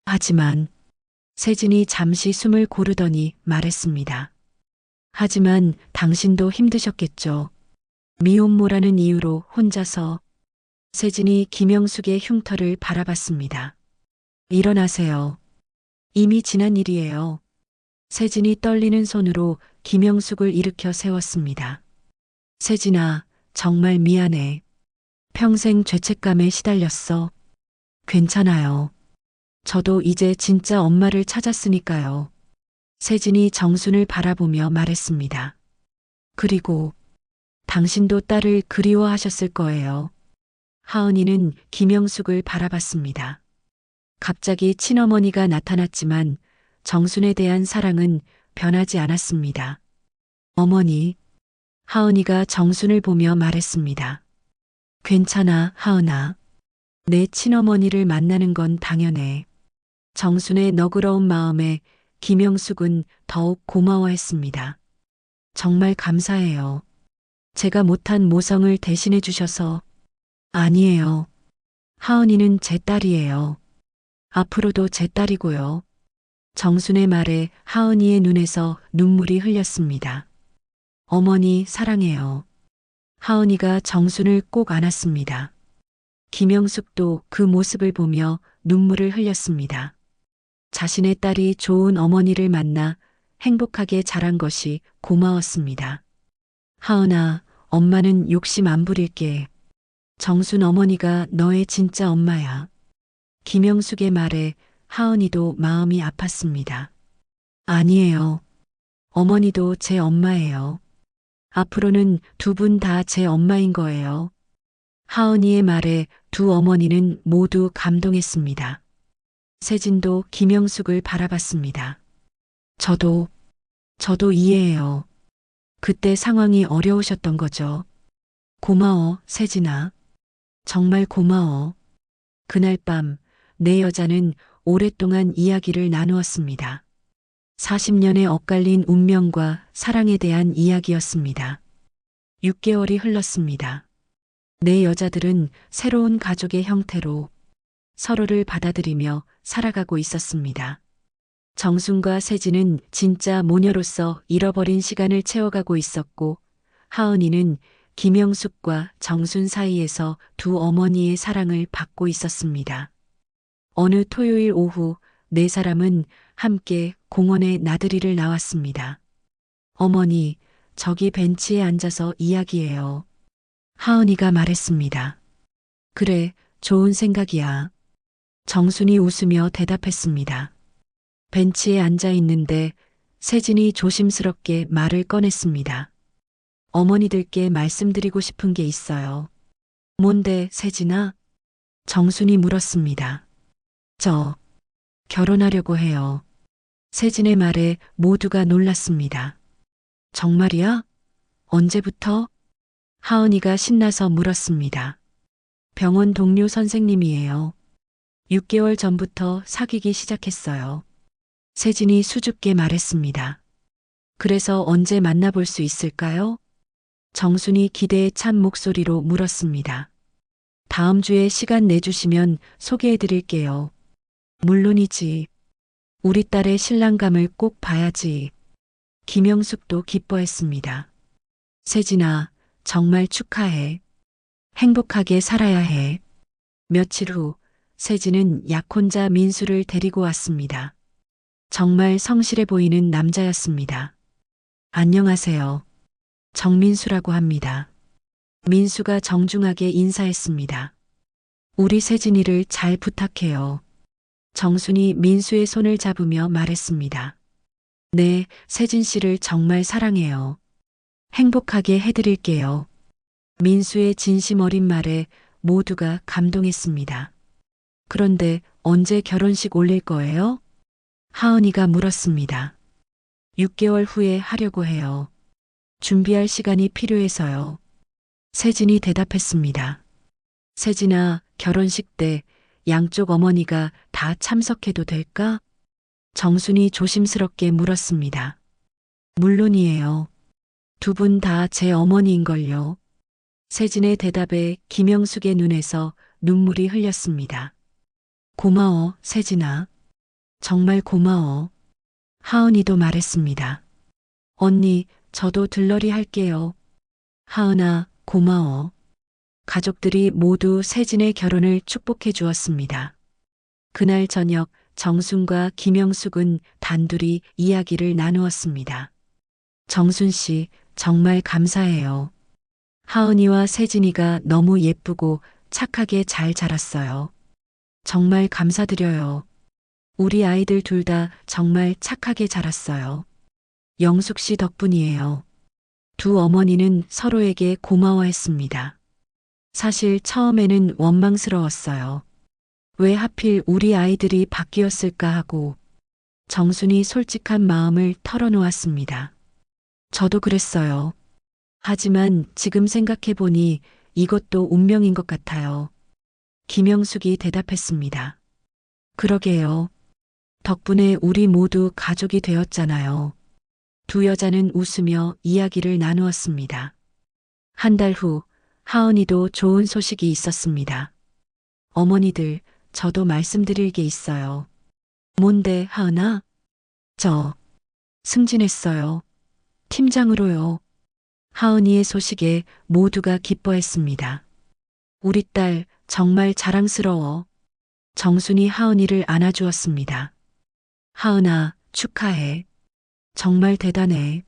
하지만 세진이 잠시 숨을 고르더니 말했습니다. 하지만 당신도 힘드셨겠죠. 미혼모라는 이유로 혼자서. 세진이 김영숙의 흉터를 바라봤습니다. 일어나세요. 이미 지난 일이에요. 세진이 떨리는 손으로 김영숙을 일으켜 세웠습니다. 세진아, 정말 미안해. 평생 죄책감에 시달렸어. 괜찮아요. 저도 이제 진짜 엄마를 찾았으니까요. 세진이 정순을 바라보며 말했습니다. 그리고 당신도 딸을 그리워하셨을 거예요. 하은이는 김영숙을 바라봤습니다. 갑자기 친어머니가 나타났지만 정순에 대한 사랑은 변하지 않았습니다. 어머니, 하은이가 정순을 보며 말했습니다. 괜찮아, 하은아. 내 친어머니를 만나는 건 당연해. 정순의 너그러운 마음에 김영숙은 더욱 고마워했습니다. 정말 감사해요. 제가 못한 모성을 대신해 주셔서. 아니에요. 하은이는 제 딸이에요. 앞으로도 제 딸이고요. 정순의 말에 하은이의 눈에서 눈물이 흘렸습니다. 어머니 사랑해요. 하은이가 정순을 꼭 안았습니다. 김영숙도 그 모습을 보며 눈물을 흘렸습니다. 자신의 딸이 좋은 어머니를 만나 행복하게 자란 것이 고마웠습니다. 하은아, 엄마는 욕심 안 부릴게. 정순 어머니가 너의 진짜 엄마야. 김영숙의 말에 하은이도 마음이 아팠습니다. 아니에요. 어머니도 제 엄마예요. 앞으로는 두 분 다 제 엄마인 거예요. 하은이의 말에 두 어머니는 모두 감동했습니다. 세진도 김영숙을 바라봤습니다. 저도 이해해요. 그때 상황이 어려우셨던 거죠. 고마워, 세진아. 정말 고마워. 그날 밤, 네 여자는 오랫동안 이야기를 나누었습니다. 40년의 엇갈린 운명과 사랑에 대한 이야기였습니다. 6개월이 흘렀습니다. 네 여자들은 새로운 가족의 형태로 서로를 받아들이며 살아가고 있었습니다. 정순과 세진은 진짜 모녀로서 잃어버린 시간을 채워가고 있었고, 하은이는 김영숙과 정순 사이에서 두 어머니의 사랑을 받고 있었습니다. 어느 토요일 오후 네 사람은 함께 공원에 나들이를 나왔습니다. 어머니, 저기 벤치에 앉아서 이야기해요. 하은이가 말했습니다. 그래, 좋은 생각이야. 정순이 웃으며 대답했습니다. 벤치에 앉아 있는데 세진이 조심스럽게 말을 꺼냈습니다. 어머니들께 말씀드리고 싶은 게 있어요. 뭔데, 세진아? 정순이 물었습니다. 저, 결혼하려고 해요. 세진의 말에 모두가 놀랐습니다. 정말이야? 언제부터? 하은이가 신나서 물었습니다. 병원 동료 선생님이에요. 6개월 전부터 사귀기 시작했어요. 세진이 수줍게 말했습니다. 그래서 언제 만나볼 수 있을까요? 정순이 기대에 찬 목소리로 물었습니다. 다음 주에 시간 내주시면 소개해 드릴게요. 물론이지. 우리 딸의 신랑감을 꼭 봐야지. 김영숙도 기뻐했습니다. 세진아, 정말 축하해. 행복하게 살아야 해. 며칠 후 세진은 약혼자 민수를 데리고 왔습니다. 정말 성실해 보이는 남자였습니다. 안녕하세요. 정민수라고 합니다. 민수가 정중하게 인사했습니다. 우리 세진이를 잘 부탁해요. 정순이 민수의 손을 잡으며 말했습니다. 네, 세진 씨를 정말 사랑해요. 행복하게 해드릴게요. 민수의 진심 어린 말에 모두가 감동했습니다. 그런데 언제 결혼식 올릴 거예요? 하은이가 물었습니다. 6개월 후에 하려고 해요. 준비할 시간이 필요해서요. 세진이 대답했습니다. 세진아, 결혼식 때 양쪽 어머니가 다 참석해도 될까? 정순이 조심스럽게 물었습니다. 물론이에요. 두 분 다 제 어머니인걸요. 세진의 대답에 김영숙의 눈에서 눈물이 흘렸습니다. 고마워, 세진아. 정말 고마워. 하은이도 말했습니다. 언니, 저도 들러리 할게요. 하은아, 고마워. 가족들이 모두 세진의 결혼을 축복해 주었습니다. 그날 저녁 정순과 김영숙은 단둘이 이야기를 나누었습니다. 정순 씨, 정말 감사해요. 하은이와 세진이가 너무 예쁘고 착하게 잘 자랐어요. 정말 감사드려요. 우리 아이들 둘 다 정말 착하게 자랐어요. 영숙 씨 덕분이에요. 두 어머니는 서로에게 고마워했습니다. 사실 처음에는 원망스러웠어요. 왜 하필 우리 아이들이 바뀌었을까 하고 정순이 솔직한 마음을 털어놓았습니다. 저도 그랬어요. 하지만 지금 생각해보니 이것도 운명인 것 같아요. 김영숙이 대답했습니다. 그러게요. 덕분에 우리 모두 가족이 되었잖아요. 두 여자는 웃으며 이야기를 나누었습니다. 한 달 후, 하은이도 좋은 소식이 있었습니다. 어머니들, 저도 말씀드릴 게 있어요. 뭔데, 하은아? 저, 승진했어요. 팀장으로요. 하은이의 소식에 모두가 기뻐했습니다. 우리 딸, 정말 자랑스러워. 정순이 하은이를 안아주었습니다. 하은아, 축하해. 정말 대단해.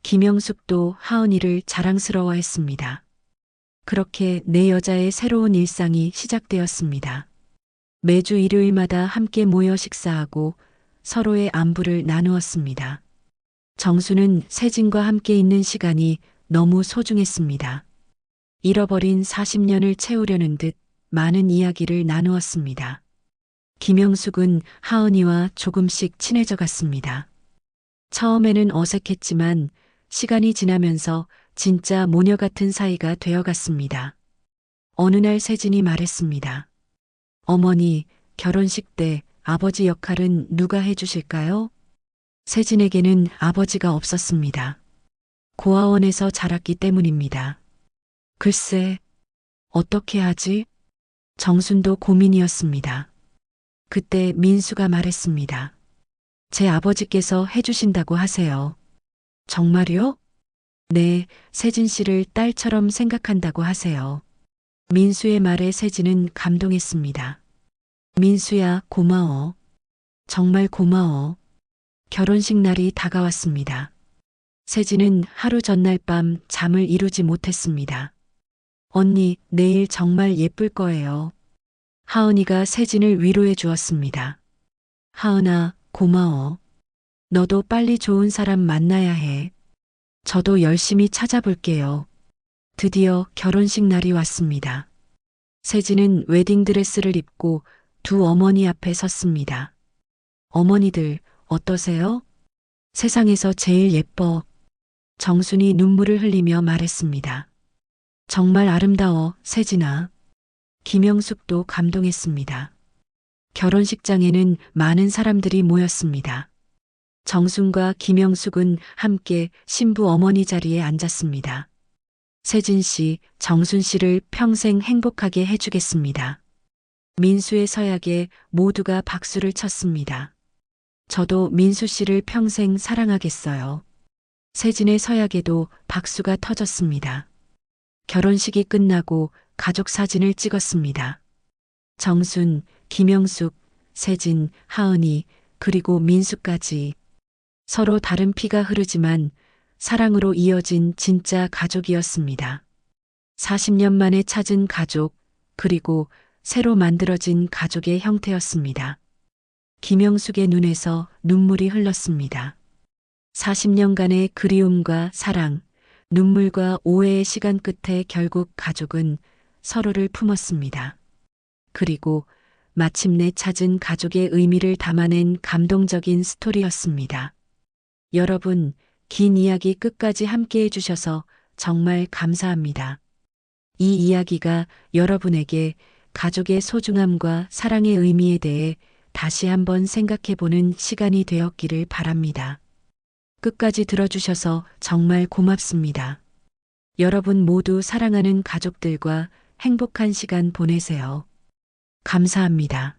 김영숙도 하은이를 자랑스러워했습니다. 그렇게 네 여자의 새로운 일상이 시작되었습니다. 매주 일요일마다 함께 모여 식사하고 서로의 안부를 나누었습니다. 정수는 세진과 함께 있는 시간이 너무 소중했습니다. 잃어버린 40년을 채우려는 듯 많은 이야기를 나누었습니다. 김영숙은 하은이와 조금씩 친해져 갔습니다. 처음에는 어색했지만 시간이 지나면서 진짜 모녀 같은 사이가 되어갔습니다. 어느 날 세진이 말했습니다. 어머니, 결혼식 때 아버지 역할은 누가 해주실까요? 세진에게는 아버지가 없었습니다. 고아원에서 자랐기 때문입니다. 글쎄, 어떻게 하지? 정순도 고민이었습니다. 그때 민수가 말했습니다. 제 아버지께서 해주신다고 하세요. 정말요? 네, 세진 씨를 딸처럼 생각한다고 하세요. 민수의 말에 세진은 감동했습니다. 민수야, 고마워. 정말 고마워. 결혼식 날이 다가왔습니다. 세진은 하루 전날 밤 잠을 이루지 못했습니다. 언니, 내일 정말 예쁠 거예요. 하은이가 세진을 위로해 주었습니다. 하은아, 고마워. 너도 빨리 좋은 사람 만나야 해. 저도 열심히 찾아볼게요. 드디어 결혼식 날이 왔습니다. 세진은 웨딩드레스를 입고 두 어머니 앞에 섰습니다. 어머니들, 어떠세요? 세상에서 제일 예뻐. 정순이 눈물을 흘리며 말했습니다. 정말 아름다워, 세진아. 김영숙도 감동했습니다. 결혼식장에는 많은 사람들이 모였습니다. 정순과 김영숙은 함께 신부 어머니 자리에 앉았습니다. 세진 씨, 정순 씨를 평생 행복하게 해주겠습니다. 민수의 서약에 모두가 박수를 쳤습니다. 저도 민수 씨를 평생 사랑하겠어요. 세진의 서약에도 박수가 터졌습니다. 결혼식이 끝나고 가족 사진을 찍었습니다. 정순, 김영숙, 세진, 하은이, 그리고 민수까지 서로 다른 피가 흐르지만 사랑으로 이어진 진짜 가족이었습니다. 40년 만에 찾은 가족, 그리고 새로 만들어진 가족의 형태였습니다. 김영숙의 눈에서 눈물이 흘렀습니다. 40년간의 그리움과 사랑, 눈물과 오해의 시간 끝에 결국 가족은 서로를 품었습니다. 그리고 마침내 찾은 가족의 의미를 담아낸 감동적인 스토리였습니다. 여러분, 긴 이야기 끝까지 함께 해주셔서 정말 감사합니다. 이 이야기가 여러분에게 가족의 소중함과 사랑의 의미에 대해 다시 한번 생각해보는 시간이 되었기를 바랍니다. 끝까지 들어주셔서 정말 고맙습니다. 여러분 모두 사랑하는 가족들과 행복한 시간 보내세요. 감사합니다.